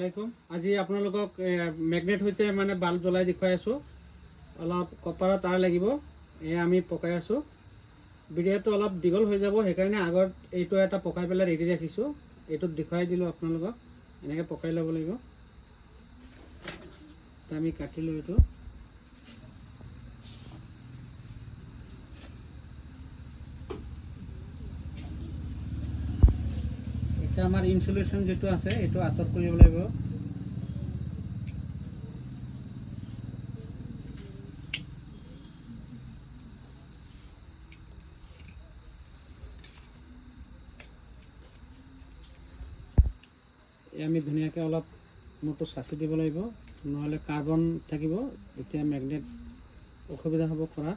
আলাইকুম। আজি আপোনালোকক মেগনেট হইতে মানে বাল্ব জ্বলাই দেখুৱাই আছো। অলপ কপাৰৰ তাৰ লাগিব, আমি পকাই আছো। ভিডিওটো অলপ দীঘল হৈ যাব, সেইকাৰণে আগত এইটো এটা পকাই পেলাই ৰেডি ৰাখিছো। এইটোত দেখুৱাই দিলো আপোনালোকক, এনেকৈ পকাই ল'ব লাগিব। আমি কাটিলো এইটো। এটা আমাৰ ইনসুলেশন যেটো আছে এইটো আঁতৰ কৰিব লাগিব। আমি ধুনীয়াকৈ অলপ মোটো চাচি দিব লাগিব, নহলে কাৰ্বন থাকিব, এতিয়া মেগনেট অসুবিধা হ'ব কৰা।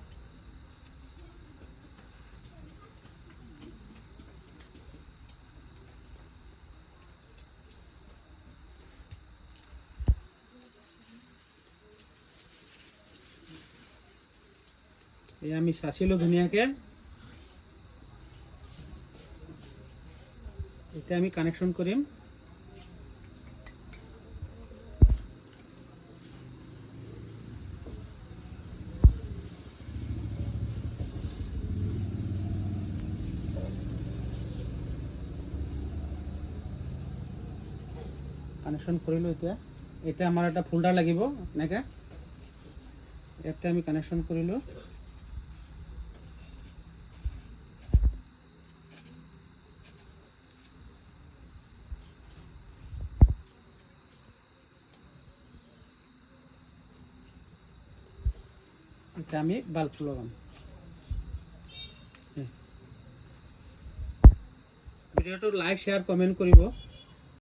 আমি চাচিলো ধুনীয়াকে। এতিয়া আমি কানেকশন কৰিম। কানেকশন কৰিলো। এতিয়া আমাৰ এটা ফোল্ডাৰ লাগিব, এনেকৈ ইয়াতে আমি কানেকশন কৰিলো। এতিয়া আমি বাল্ব লগাম। ভিডিওটো লাইক শেয়াৰ কমেন্ট কৰিব।